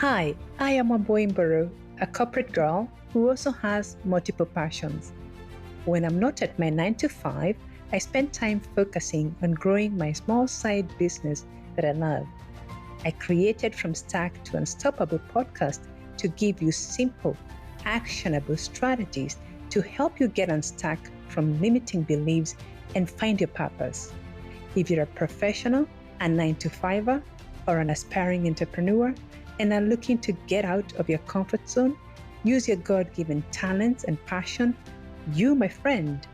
Hi, I am Mburu, a corporate girl who also has multiple passions. When I'm not at my 9 to 5, I spend time focusing on growing my small side business that I love. I created From Stack to Unstoppable podcast to give you simple, actionable strategies to help you get unstuck from limiting beliefs and find your purpose. If you're a professional, a 9 to 5er, or an aspiring entrepreneur, and are looking to get out of your comfort zone, use your God-given talents and passion, you, my friend,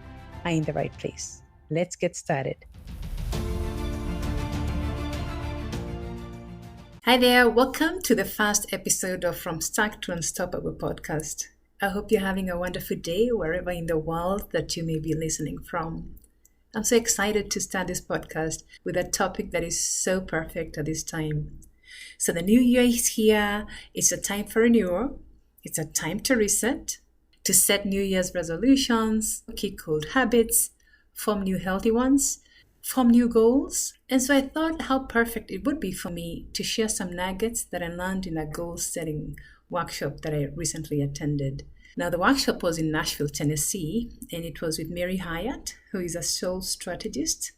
are in the right place. Let's get started. Hi there, welcome to the first episode of From Stack to Unstoppable podcast. I hope you're having a wonderful day wherever in the world that you may be listening from. I'm so excited to start this podcast with a topic that is so perfect at this time. So the new year is here. It's a time for renewal. It's a time to reset, to set New Year's resolutions, kick old habits, form new healthy ones, form new goals. And so I thought how perfect it would be for me to share some nuggets that I learned in a goal-setting workshop that I recently attended. Now, the workshop was in Nashville, Tennessee, and it was with Mary Hyatt, who is a Soul Strategist,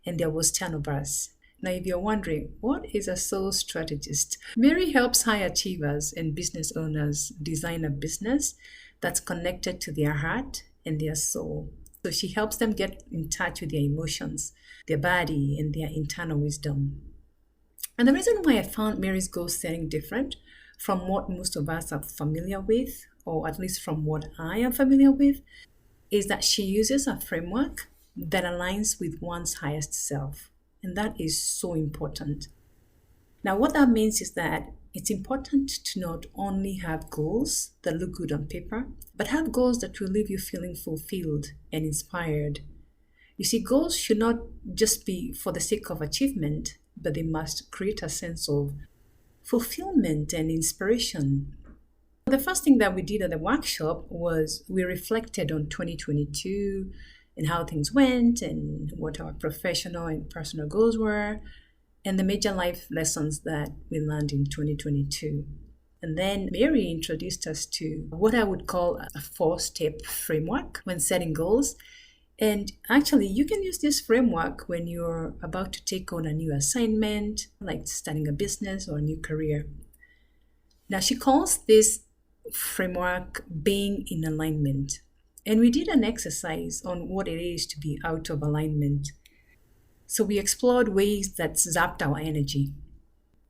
and there was 10 of us. Now, if you're wondering, what is a soul strategist? Mary helps high achievers and business owners design a business that's connected to their heart and their soul. So she helps them get in touch with their emotions, their body, and their internal wisdom. And the reason why I found Mary's goal setting different from what most of us are familiar with, or at least from what I am familiar with, is that she uses a framework that aligns with one's highest self. And that is so important. Now, what that means is that it's important to not only have goals that look good on paper, but have goals that will leave you feeling fulfilled and inspired. You see, goals should not just be for the sake of achievement, but they must create a sense of fulfillment and inspiration. The first thing that we did at the workshop was we reflected on 2022 and how things went and what our professional and personal goals were and the major life lessons that we learned in 2022. And then Mary introduced us to what I would call a 4-step framework when setting goals. And actually, you can use this framework when you're about to take on a new assignment, like starting a business or a new career. Now, she calls this framework being in alignment. And we did an exercise on what it is to be out of alignment. So we explored ways that zapped our energy.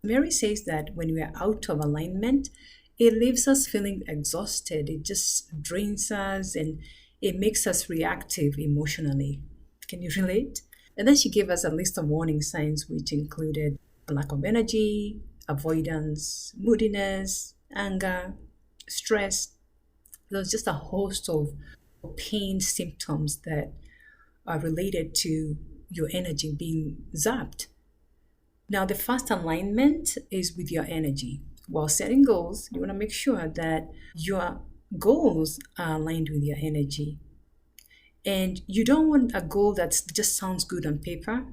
Mary says that when we are out of alignment, it leaves us feeling exhausted. It just drains us and it makes us reactive emotionally. Can you relate? And then she gave us a list of warning signs, which included a lack of energy, avoidance, moodiness, anger, stress. There's just a host of pain symptoms that are related to your energy being zapped. Now, the first alignment is with your energy. While setting goals, you want to make sure that your goals are aligned with your energy. And you don't want a goal that just sounds good on paper.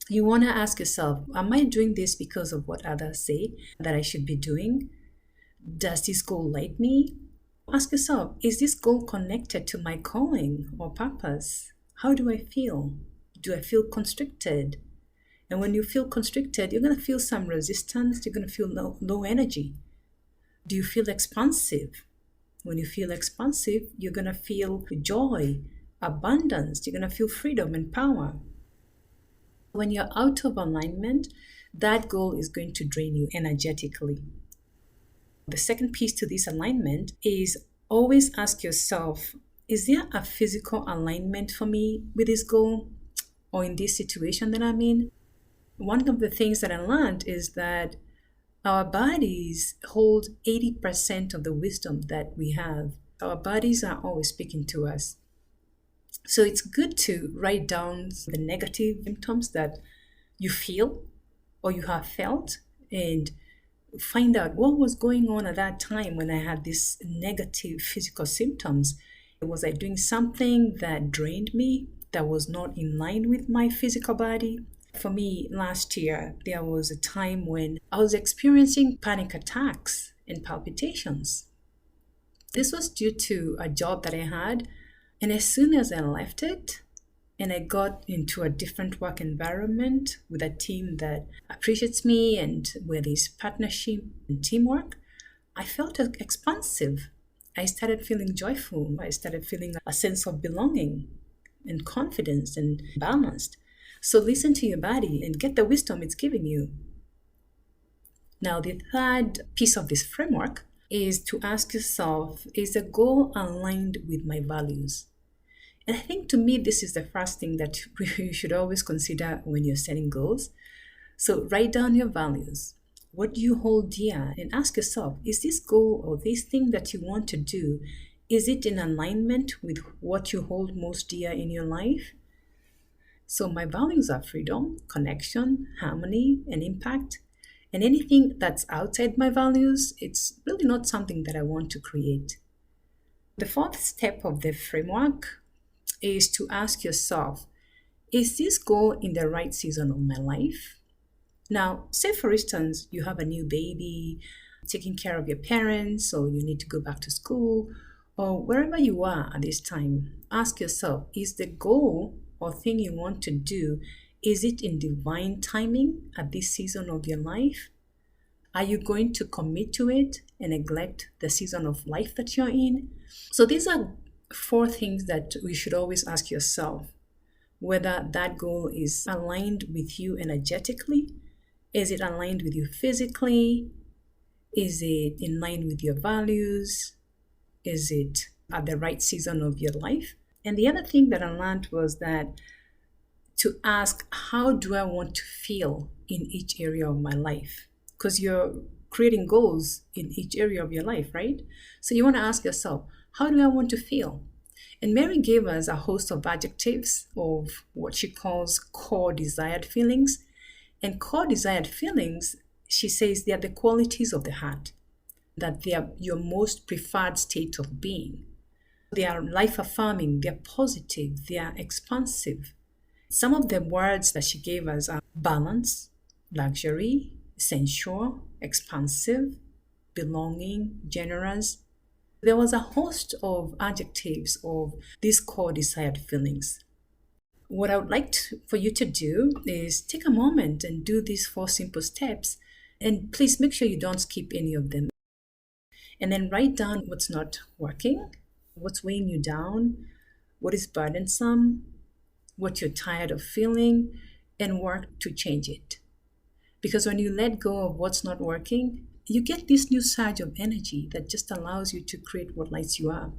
You want to ask yourself, am I doing this because of what others say that I should be doing? Does this goal light me? Ask yourself, is this goal connected to my calling or purpose? How do I feel? Do I feel constricted? And when you feel constricted, you're going to feel some resistance. You're going to feel low energy. Do you feel expansive? When you feel expansive, you're going to feel joy, abundance. You're going to feel freedom and power. When you're out of alignment, that goal is going to drain you energetically. The second piece to this alignment is always ask yourself, is there a physical alignment for me with this goal or in this situation that I'm in? One of the things that I learned is that our bodies hold 80% of the wisdom that we have. Our bodies are always speaking to us. So it's good to write down the negative symptoms that you feel or you have felt and find out what was going on at that time when I had these negative physical symptoms. Was I doing something that drained me, that was not in line with my physical body? For me, last year, there was a time when I was experiencing panic attacks and palpitations. This was due to a job that I had, and as soon as I left it, and I got into a different work environment with a team that appreciates me and where there's partnership and teamwork, I felt expansive. I started feeling joyful. I started feeling a sense of belonging and confidence and balanced. So listen to your body and get the wisdom it's giving you. Now, the third piece of this framework is to ask yourself, is the goal aligned with my values? And I think to me, this is the first thing that you should always consider when you're setting goals. So write down your values. What do you hold dear? And ask yourself, is this goal or this thing that you want to do, is it in alignment with what you hold most dear in your life? So my values are freedom, connection, harmony, and impact. And anything that's outside my values, it's really not something that I want to create. The fourth step of the framework is to ask yourself, is this goal in the right season of my life? Now, say for instance, you have a new baby, taking care of your parents, or you need to go back to school, or wherever you are at this time, ask yourself, is the goal or thing you want to do, is it in divine timing at this season of your life? Are you going to commit to it and neglect the season of life that you're in? So these are 4 things that we should always ask yourself, whether that goal is aligned with you energetically. Is it aligned with you physically? Is it in line with your values? Is it at the right season of your life? And the other thing that I learned was that to ask, how do I want to feel in each area of my life? Because you're creating goals in each area of your life, right? So you want to ask yourself, how do I want to feel? And Mary gave us a host of adjectives of what she calls core desired feelings. And core desired feelings, she says, they are the qualities of the heart, that they are your most preferred state of being. They are life-affirming, they're positive, they are expansive. Some of the words that she gave us are balance, luxury, sensual, expansive, belonging, generous. There was a host of adjectives of these core desired feelings. What I would like for you to do is take a moment and do these 4 simple steps, and please make sure you don't skip any of them. And then write down what's not working, what's weighing you down, what is burdensome, what you're tired of feeling, and work to change it. Because when you let go of what's not working, you get this new surge of energy that just allows you to create what lights you up.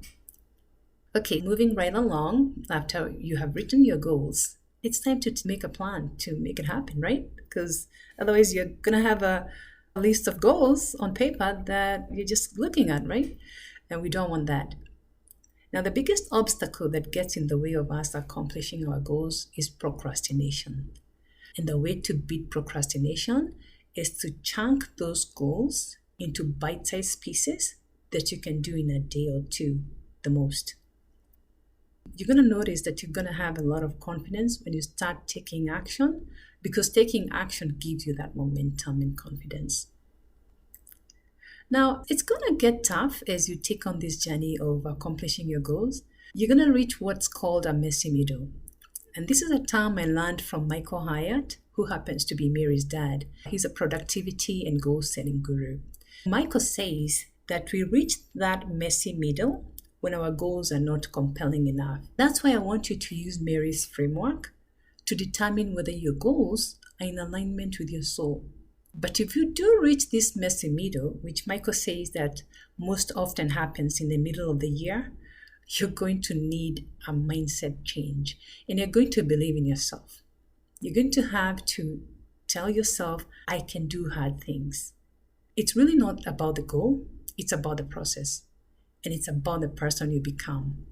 Okay, moving right along, after you have written your goals, it's time to make a plan to make it happen, right? Because otherwise you're going to have a list of goals on paper that you're just looking at, right? And we don't want that. Now, the biggest obstacle that gets in the way of us accomplishing our goals is procrastination. And the way to beat procrastination is to chunk those goals into bite-sized pieces that you can do in a day or 2, the most. You're going to notice that you're going to have a lot of confidence when you start taking action, because taking action gives you that momentum and confidence. Now, it's going to get tough as you take on this journey of accomplishing your goals. You're going to reach what's called a messy middle. And this is a term I learned from Mary Hyatt, who happens to be Mary's dad. He's a productivity and goal-setting guru. Michael says that we reach that messy middle when our goals are not compelling enough. That's why I want you to use Mary's framework to determine whether your goals are in alignment with your soul. But if you do reach this messy middle, which Michael says that most often happens in the middle of the year, you're going to need a mindset change, and you're going to believe in yourself. You're going to have to tell yourself, I can do hard things. It's really not about the goal, it's about the process, and it's about the person you become.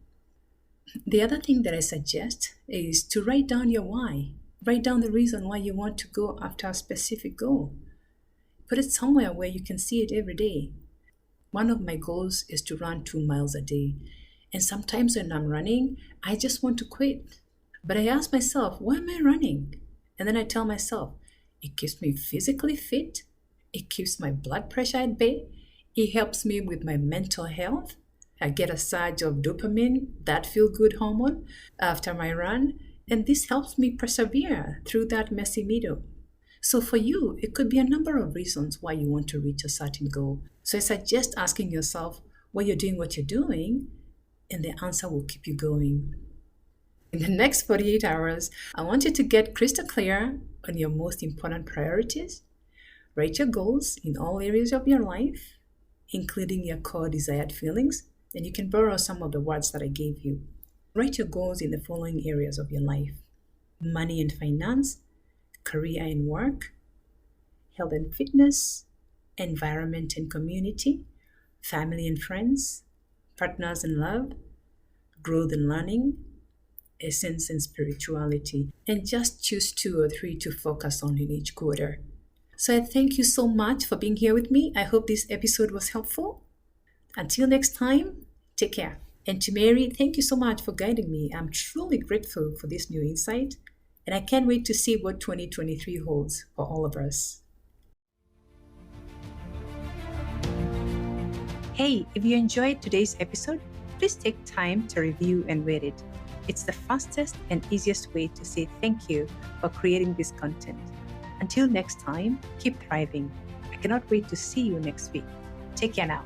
The other thing that I suggest is to write down your why. Write down the reason why you want to go after a specific goal. Put it somewhere where you can see it every day. One of my goals is to run 2 miles a day. And sometimes when I'm running, I just want to quit. But I ask myself, why am I running? And then I tell myself, it keeps me physically fit, it keeps my blood pressure at bay, it helps me with my mental health. I get a surge of dopamine, that feel good hormone, after my run, and this helps me persevere through that messy middle. So for you, it could be a number of reasons why you want to reach a certain goal. So I suggest asking yourself why you're doing what you're doing, and the answer will keep you going. In the next 48 hours, I want you to get crystal clear on your most important priorities. Write your goals in all areas of your life, including your core desired feelings, and you can borrow some of the words that I gave you. Write your goals in the following areas of your life: money and finance, career and work, health and fitness, environment and community, family and friends, partners and love, growth and learning, essence and spirituality, and just choose 2 or 3 to focus on in each quarter. So I thank you so much for being here with me. I hope this episode was helpful. Until next time, take care. And to Mary, thank you so much for guiding me. I'm truly grateful for this new insight, and I can't wait to see what 2023 holds for all of us. Hey, if you enjoyed today's episode, please take time to review and rate it. It's the fastest and easiest way to say thank you for creating this content. Until next time, keep thriving. I cannot wait to see you next week. Take care now.